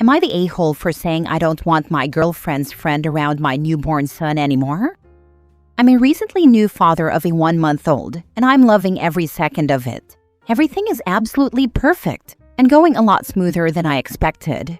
Am I the a-hole for saying I don't want my girlfriend's friend around my newborn son anymore? I'm a recently new father of a 1-month-old, and I'm loving every second of it. Everything is absolutely perfect and going a lot smoother than I expected.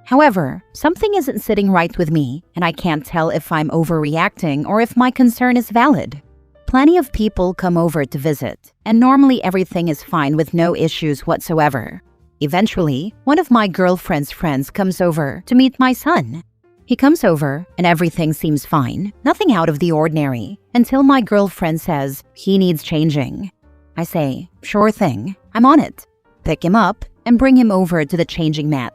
However, something isn't sitting right with me, and I can't tell if I'm overreacting or if my concern is valid. Plenty of people come over to visit, and normally everything is fine with no issues whatsoever. Eventually, one of my girlfriend's friends comes over to meet my son. He comes over, and everything seems fine, nothing out of the ordinary, until my girlfriend says he needs changing. I say, sure thing, I'm on it. Pick him up and bring him over to the changing mat.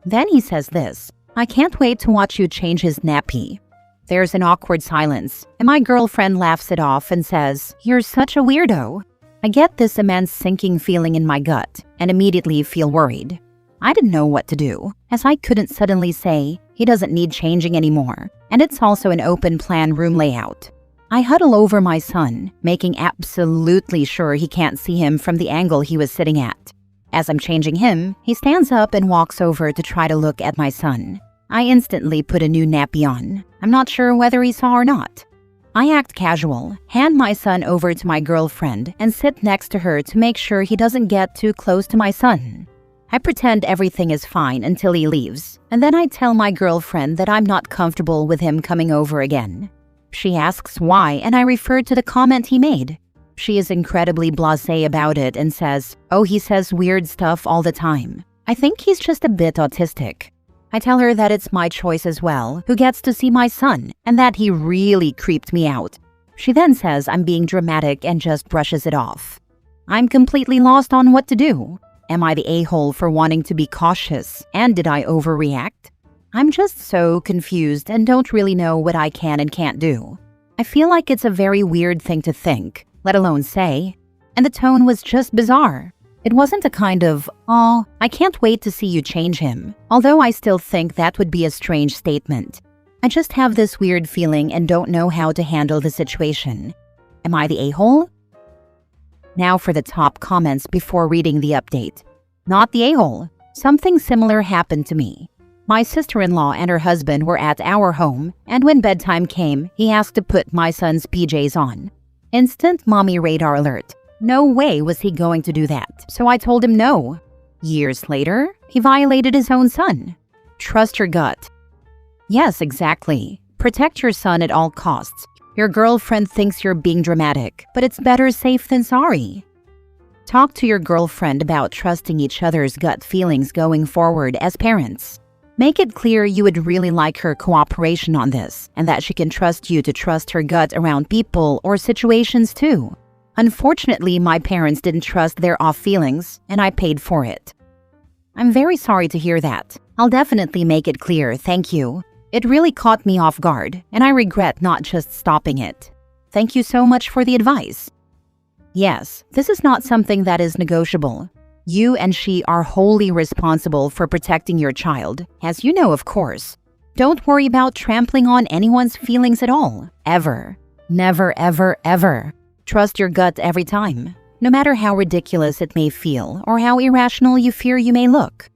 Then he says this, I can't wait to watch you change his nappy. There's an awkward silence, and my girlfriend laughs it off and says, you're such a weirdo. I get this immense sinking feeling in my gut and immediately feel worried. I didn't know what to do, as I couldn't suddenly say he doesn't need changing anymore, and it's also an open-plan room layout. I huddle over my son, making absolutely sure he can't see him from the angle he was sitting at. As I'm changing him, he stands up and walks over to try to look at my son. I instantly put a new nappy on. I'm not sure whether he saw or not. I act casual, hand my son over to my girlfriend, and sit next to her to make sure he doesn't get too close to my son. I pretend everything is fine until he leaves, and then I tell my girlfriend that I'm not comfortable with him coming over again. She asks why, and I refer to the comment he made. She is incredibly blasé about it and says, oh, he says weird stuff all the time. I think he's just a bit autistic. I tell her that it's my choice as well, who gets to see my son, and that he really creeped me out. She then says I'm being dramatic and just brushes it off. I'm completely lost on what to do. Am I the a-hole for wanting to be cautious, and did I overreact? I'm just so confused and don't really know what I can and can't do. I feel like it's a very weird thing to think, let alone say, and the tone was just bizarre. It wasn't a kind of, "Aw, I can't wait to see you change him," although I still think that would be a strange statement. I just have this weird feeling and don't know how to handle the situation. Am I the a-hole? Now for the top comments before reading the update. Not the a-hole. Something similar happened to me. My sister-in-law and her husband were at our home, and when bedtime came, he asked to put my son's PJs on. Instant mommy radar alert. No way was he going to do that, so I told him no. Years later, he violated his own son. Trust your gut. Yes, exactly. Protect your son at all costs. Your girlfriend thinks you're being dramatic, but it's better safe than sorry. Talk to your girlfriend about trusting each other's gut feelings going forward as parents. Make it clear you would really like her cooperation on this, and that she can trust you to trust her gut around people or situations too. Unfortunately, my parents didn't trust their off feelings, and I paid for it. I'm very sorry to hear that. I'll definitely make it clear, thank you. It really caught me off guard, and I regret not just stopping it. Thank you so much for the advice. Yes, this is not something that is negotiable. You and she are wholly responsible for protecting your child, as you know, of course. Don't worry about trampling on anyone's feelings at all, ever. Never, ever, ever. Trust your gut every time, no matter how ridiculous it may feel or how irrational you fear you may look.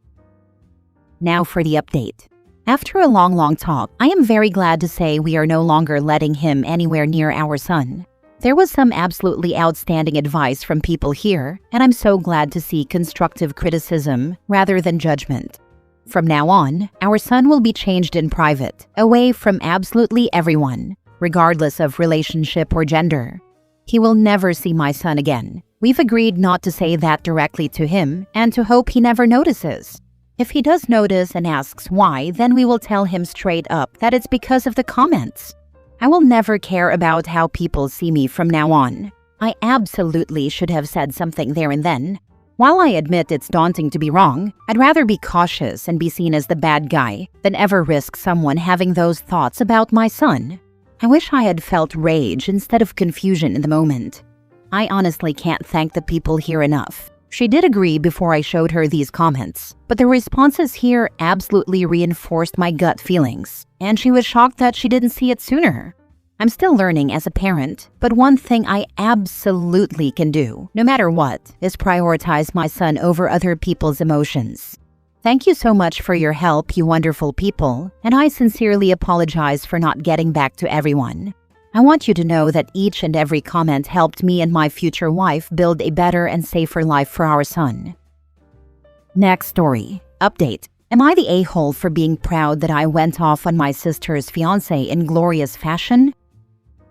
Now for the update. After a long talk, I am very glad to say we are no longer letting him anywhere near our son. There was some absolutely outstanding advice from people here, and I'm so glad to see constructive criticism rather than judgment. From now on, our son will be changed in private, away from absolutely everyone, regardless of relationship or gender. He will never see my son again. We've agreed not to say that directly to him and to hope he never notices. If he does notice and asks why, then we will tell him straight up that it's because of the comments. I will never care about how people see me from now on. I absolutely should have said something there and then. While I admit it's daunting to be wrong, I'd rather be cautious and be seen as the bad guy than ever risk someone having those thoughts about my son. I wish I had felt rage instead of confusion in the moment. I honestly can't thank the people here enough. She did agree before I showed her these comments, but the responses here absolutely reinforced my gut feelings, and she was shocked that she didn't see it sooner. I'm still learning as a parent, but one thing I absolutely can do, no matter what, is prioritize my son over other people's emotions. Thank you so much for your help, you wonderful people, and I sincerely apologize for not getting back to everyone. I want you to know that each and every comment helped me and my future wife build a better and safer life for our son. Next story. Update. Am I the a-hole for being proud that I went off on my sister's fiancé in glorious fashion?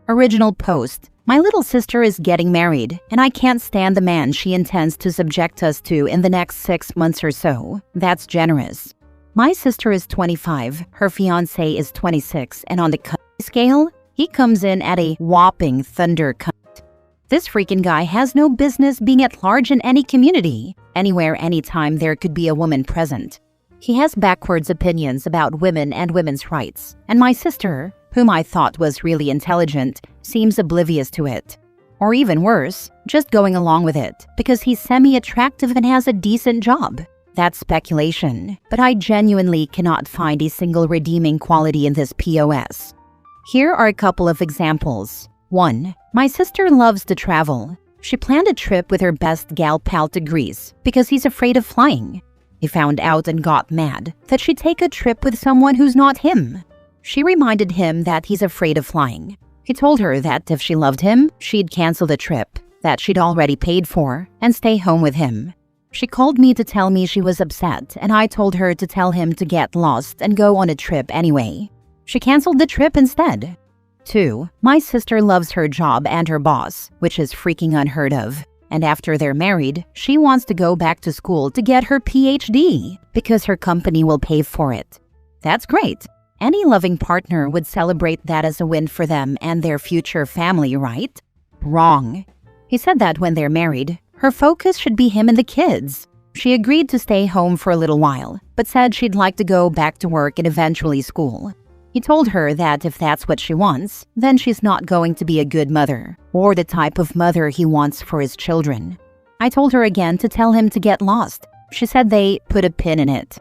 Original post. My little sister is getting married, and I can't stand the man she intends to subject us to in the next 6 months or so. That's generous. My sister is 25, her fiancé is 26, and on the cunt scale, he comes in at a whopping thunder cunt. This freaking guy has no business being at large in any community. Anywhere, anytime there could be a woman present. He has backwards opinions about women and women's rights, and my sister, whom I thought was really intelligent, seems oblivious to it. Or even worse, just going along with it because he's semi-attractive and has a decent job. That's speculation, but I genuinely cannot find a single redeeming quality in this POS. Here are a couple of examples. 1. My sister loves to travel. She planned a trip with her best gal pal to Greece because he's afraid of flying. He found out and got mad that she'd take a trip with someone who's not him. She reminded him that he's afraid of flying. He told her that if she loved him, she'd cancel the trip that she'd already paid for and stay home with him. She called me to tell me she was upset, and I told her to tell him to get lost and go on a trip anyway. She canceled the trip instead. 2. My sister loves her job and her boss, which is freaking unheard of. And after they're married, she wants to go back to school to get her PhD because her company will pay for it. That's great. Any loving partner would celebrate that as a win for them and their future family, right? Wrong. He said that when they're married, her focus should be him and the kids. She agreed to stay home for a little while, but said she'd like to go back to work and eventually school. He told her that if that's what she wants, then she's not going to be a good mother, or the type of mother he wants for his children. I told her again to tell him to get lost. She said they put a pin in it.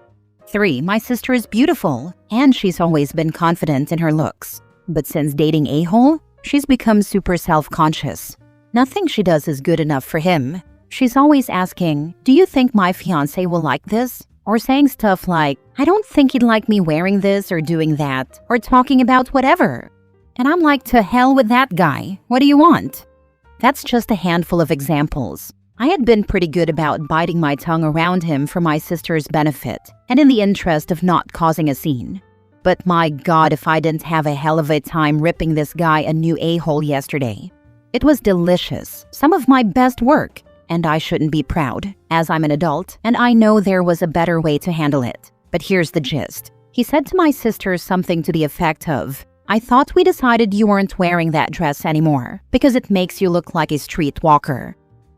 3. My sister is beautiful, and she's always been confident in her looks. But since dating a-hole, she's become super self-conscious. Nothing she does is good enough for him. She's always asking, "Do you think my fiancé will like this?" Or saying stuff like, "I don't think he'd like me wearing this or doing that," or talking about whatever. And I'm like, to hell with that guy. What do you want? That's just a handful of examples. I had been pretty good about biting my tongue around him for my sister's benefit and in the interest of not causing a scene. But my God, if I didn't have a hell of a time ripping this guy a new a-hole yesterday. It was delicious, some of my best work. And I shouldn't be proud, as I'm an adult, and I know there was a better way to handle it. But here's the gist. He said to my sister something to the effect of, "I thought we decided you weren't wearing that dress anymore, because it makes you look like a streetwalker."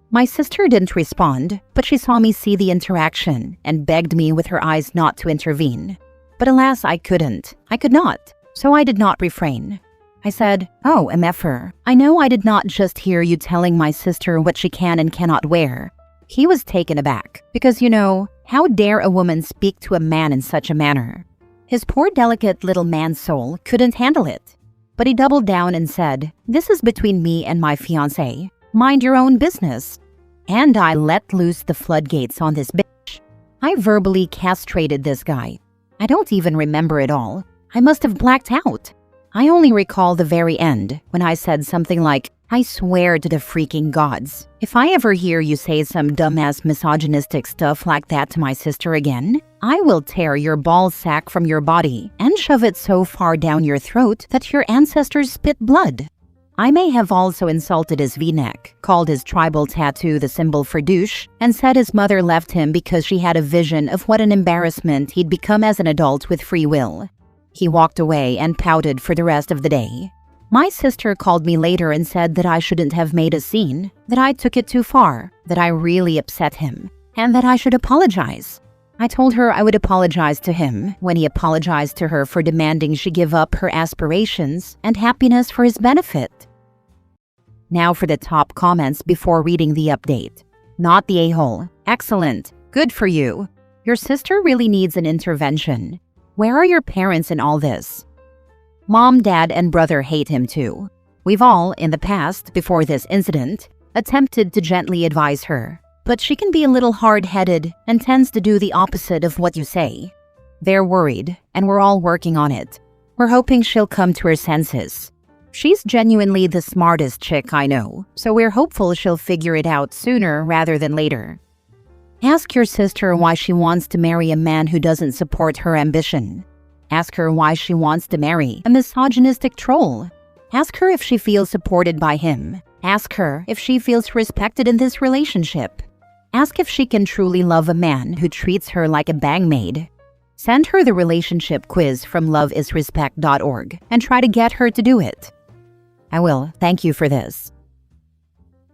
My sister didn't respond, but she saw me see the interaction and begged me with her eyes not to intervene. But alas, I couldn't. I could not. So I did not refrain. I said, "Oh, MFer, I know I did not just hear you telling my sister what she can and cannot wear." He was taken aback, because how dare a woman speak to a man in such a manner? His poor delicate little man soul couldn't handle it. But he doubled down and said, "This is between me and my fiancé. Mind your own business." And I let loose the floodgates on this bitch. I verbally castrated this guy. I don't even remember it all. I must have blacked out. I only recall the very end, when I said something like, "I swear to the freaking gods, if I ever hear you say some dumbass misogynistic stuff like that to my sister again, I will tear your ball sack from your body and shove it so far down your throat that your ancestors spit blood." I may have also insulted his V-neck, called his tribal tattoo the symbol for douche, and said his mother left him because she had a vision of what an embarrassment he'd become as an adult with free will. He walked away and pouted for the rest of the day. My sister called me later and said that I shouldn't have made a scene, that I took it too far, that I really upset him, and that I should apologize. I told her I would apologize to him when he apologized to her for demanding she give up her aspirations and happiness for his benefit. Now for the top comments before reading the update. Not the a-hole. Excellent. Good for you. Your sister really needs an intervention. Where are your parents in all this? Mom, dad, and brother hate him too. We've all, in the past, before this incident, attempted to gently advise her. but she can be a little hard-headed and tends to do the opposite of what you say. They're worried, and we're all working on it. We're hoping she'll come to her senses. She's genuinely the smartest chick I know, so we're hopeful she'll figure it out sooner rather than later. Ask your sister why she wants to marry a man who doesn't support her ambition. Ask her why she wants to marry a misogynistic troll. Ask her if she feels supported by him. Ask her if she feels respected in this relationship. Ask if she can truly love a man who treats her like a bangmaid. Send her the relationship quiz from loveisrespect.org and try to get her to do it. I will. Thank you for this.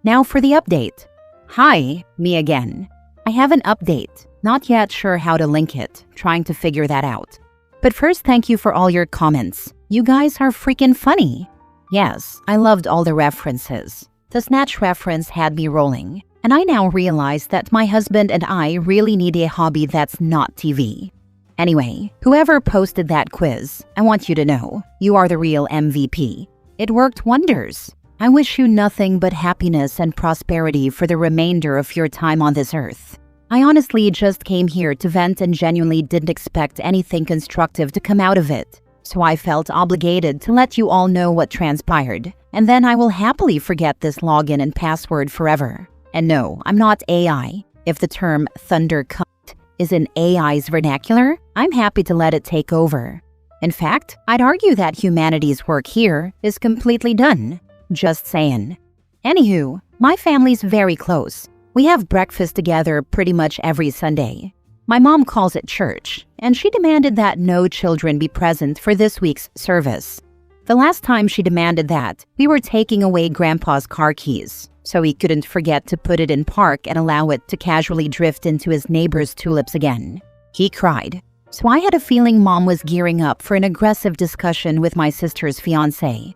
Now for the update. Hi, me again. I have an update. Not yet sure how to link it. Trying to figure that out. But first, thank you for all your comments. You guys are freaking funny. Yes, I loved all the references. The Snatch reference had me rolling. And I now realize that my husband and I really need a hobby that's not TV. Anyway, whoever posted that quiz, I want you to know, you are the real MVP. It worked wonders. I wish you nothing but happiness and prosperity for the remainder of your time on this earth. I honestly just came here to vent and genuinely didn't expect anything constructive to come out of it. So I felt obligated to let you all know what transpired, and then I will happily forget this login and password forever. And no, I'm not AI. If the term thunder cunt is in AI's vernacular, I'm happy to let it take over. In fact, I'd argue that humanity's work here is completely done. Just saying. Anywho, my family's very close. We have breakfast together pretty much every Sunday. My mom calls it church, and she demanded that no children be present for this week's service. The last time she demanded that, we were taking away Grandpa's car keys, so he couldn't forget to put it in park and allow it to casually drift into his neighbor's tulips again. He cried. So I had a feeling Mom was gearing up for an aggressive discussion with my sister's fiancé.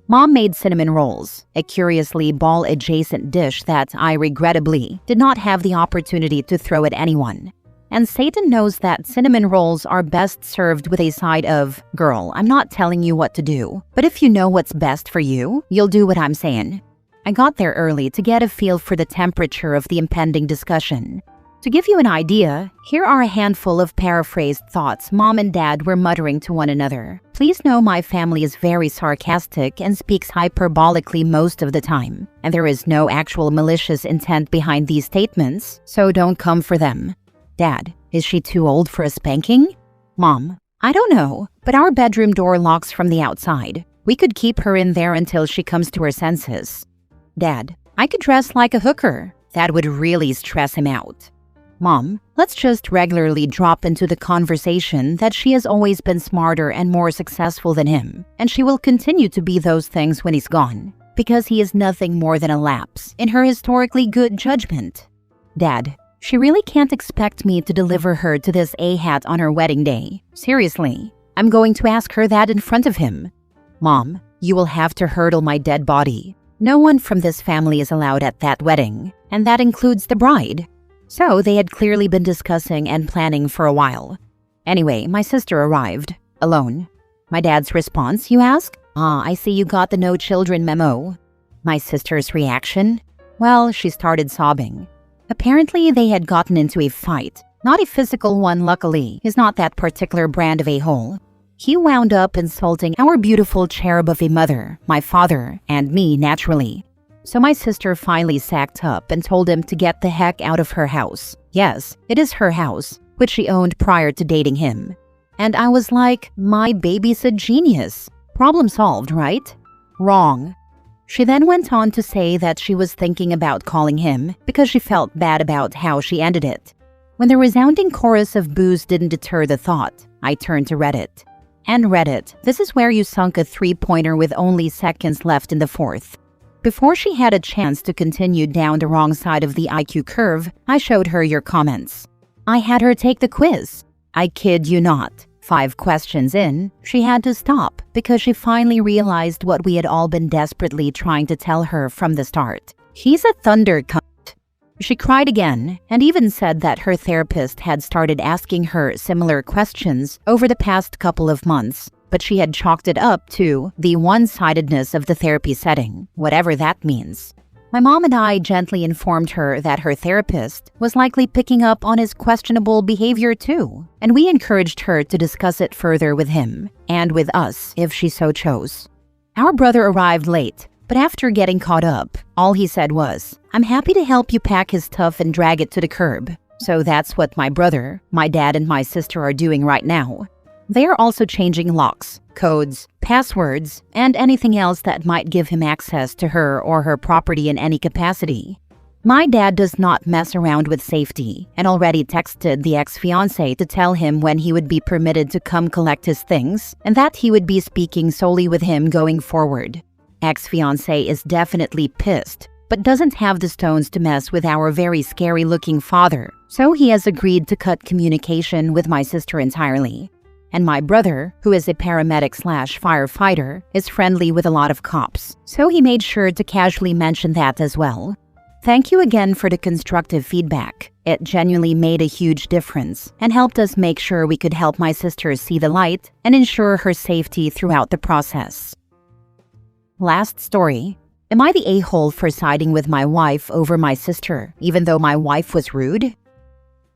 Mom made cinnamon rolls, a curiously ball-adjacent dish that I regrettably did not have the opportunity to throw at anyone. And Satan knows that cinnamon rolls are best served with a side of, girl, I'm not telling you what to do, but if you know what's best for you, you'll do what I'm saying. I got there early to get a feel for the temperature of the impending discussion. To give you an idea, here are a handful of paraphrased thoughts Mom and Dad were muttering to one another. Please know my family is very sarcastic and speaks hyperbolically most of the time, and there is no actual malicious intent behind these statements, so don't come for them. Dad, is she too old for a spanking? Mom, I don't know, but our bedroom door locks from the outside. We could keep her in there until she comes to her senses. Dad, I could dress like a hooker. That would really stress him out. Mom, let's just regularly drop into the conversation that she has always been smarter and more successful than him, and she will continue to be those things when he's gone, because he is nothing more than a lapse in her historically good judgment. Dad, she really can't expect me to deliver her to this A-hat on her wedding day. Seriously, I'm going to ask her that in front of him. Mom, you will have to hurdle my dead body. No one from this family is allowed at that wedding, and that includes the bride. So they had clearly been discussing and planning for a while. Anyway, my sister arrived, alone. My dad's response, you ask? I see you got the no children memo. My sister's reaction? Well, she started sobbing. Apparently, they had gotten into a fight. Not a physical one, luckily. He's not that particular brand of a-hole. He wound up insulting our beautiful cherub of a mother, my father, and me, naturally. So my sister finally sacked up and told him to get the heck out of her house. Yes, it is her house, which she owned prior to dating him. And I was like, my baby's a genius. Problem solved, right? Wrong. She then went on to say that she was thinking about calling him because she felt bad about how she ended it. When the resounding chorus of boos didn't deter the thought, I turned to Reddit. And Reddit, this is where you sunk a three-pointer with only seconds left in the fourth. Before she had a chance to continue down the wrong side of the IQ curve, I showed her your comments. I had her take the quiz. I kid you not. 5 questions in, she had to stop because she finally realized what we had all been desperately trying to tell her from the start. He's a thunder cunt. She cried again and even said that her therapist had started asking her similar questions over the past couple of months, but she had chalked it up to the one-sidedness of the therapy setting, whatever that means. My mom and I gently informed her that her therapist was likely picking up on his questionable behavior too, and we encouraged her to discuss it further with him and with us if she so chose. Our brother arrived late, but after getting caught up, all he said was, "I'm happy to help you pack his stuff and drag it to the curb." So that's what my brother, my dad, and my sister are doing right now. They are also changing locks, codes, passwords, and anything else that might give him access to her or her property in any capacity. My dad does not mess around with safety and already texted the ex-fiancé to tell him when he would be permitted to come collect his things and that he would be speaking solely with him going forward. Ex-fiancé is definitely pissed, but doesn't have the stones to mess with our very scary-looking father, so he has agreed to cut communication with my sister entirely. And my brother, who is a paramedic/firefighter, is friendly with a lot of cops, so he made sure to casually mention that as well. Thank you again for the constructive feedback. It genuinely made a huge difference and helped us make sure we could help my sister see the light and ensure her safety throughout the process. Last story. Am I the a-hole for siding with my wife over my sister, even though my wife was rude?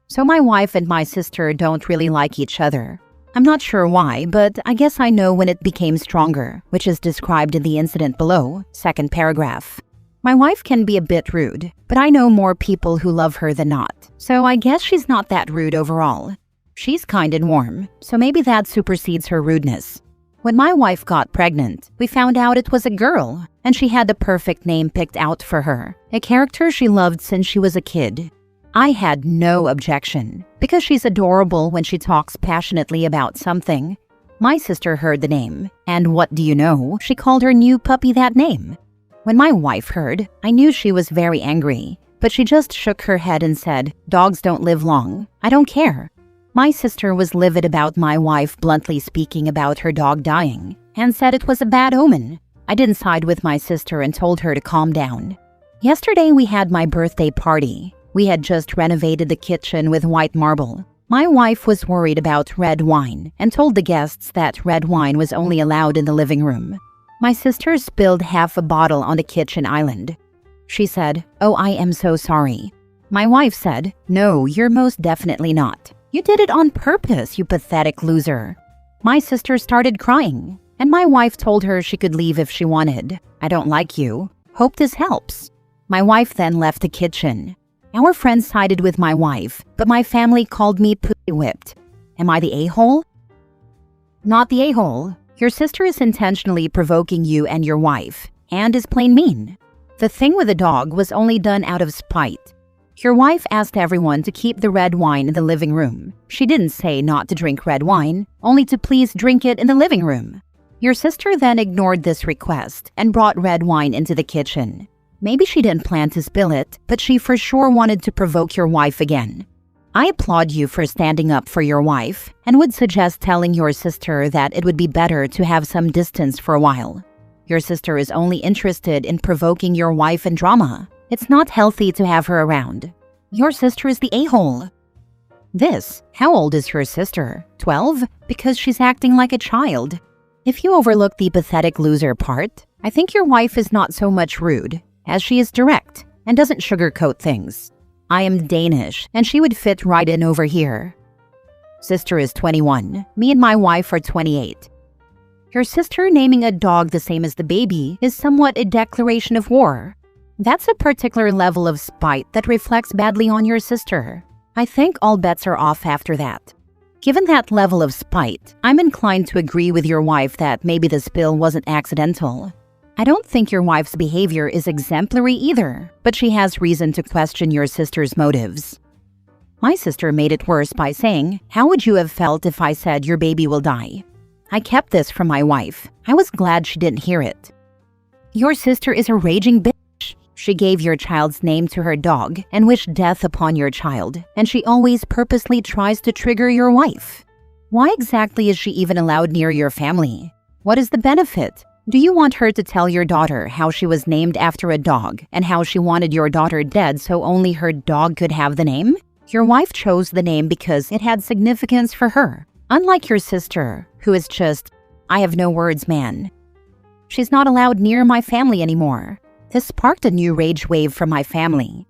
So my wife and my sister don't really like each other. I'm not sure why, but I guess I know when it became stronger, which is described in the incident below, second paragraph. My wife can be a bit rude, but I know more people who love her than not, so I guess she's not that rude overall. She's kind and warm, so maybe that supersedes her rudeness. When my wife got pregnant, we found out it was a girl, and she had the perfect name picked out for her, a character she loved since she was a kid. I had no objection, because she's adorable when she talks passionately about something. My sister heard the name, and what do you know, she called her new puppy that name. When my wife heard, I knew she was very angry, but she just shook her head and said, "Dogs don't live long. I don't care." My sister was livid about my wife bluntly speaking about her dog dying, and said it was a bad omen. I didn't side with my sister and told her to calm down. Yesterday we had my birthday party. We had just renovated the kitchen with white marble. My wife was worried about red wine and told the guests that red wine was only allowed in the living room. My sister spilled half a bottle on the kitchen island. She said, "Oh, I am so sorry." My wife said, "No, you're most definitely not. You did it on purpose, you pathetic loser." My sister started crying, and my wife told her she could leave if she wanted. "I don't like you. Hope this helps." My wife then left the kitchen. Our friends sided with my wife, but my family called me pussy whipped. Am I the a-hole? Not the a-hole. Your sister is intentionally provoking you and your wife, and is plain mean. The thing with the dog was only done out of spite. Your wife asked everyone to keep the red wine in the living room. She didn't say not to drink red wine, only to please drink it in the living room. Your sister then ignored this request and brought red wine into the kitchen. Maybe she didn't plan to spill it, but she for sure wanted to provoke your wife again. I applaud you for standing up for your wife and would suggest telling your sister that it would be better to have some distance for a while. Your sister is only interested in provoking your wife and drama. It's not healthy to have her around. Your sister is the a-hole. How old is your sister? 12? Because she's acting like a child. If you overlook the pathetic loser part, I think your wife is not so much rude, as she is direct and doesn't sugarcoat things. I am Danish, and she would fit right in over here. Sister is 21. Me and my wife are 28. Your sister naming a dog the same as the baby is somewhat a declaration of war. That's a particular level of spite that reflects badly on your sister. I think all bets are off after that. Given that level of spite, I'm inclined to agree with your wife that maybe the spill wasn't accidental. I don't think your wife's behavior is exemplary either, but she has reason to question your sister's motives. My sister made it worse by saying, "How would you have felt if I said your baby will die?" I kept this from my wife. I was glad she didn't hear it. Your sister is a raging bitch. She gave your child's name to her dog and wished death upon your child, and she always purposely tries to trigger your wife. Why exactly is she even allowed near your family? What is the benefit? Do you want her to tell your daughter how she was named after a dog and how she wanted your daughter dead so only her dog could have the name? Your wife chose the name because it had significance for her, unlike your sister, who is just, I have no words, man. She's not allowed near my family anymore. This sparked a new rage wave from my family.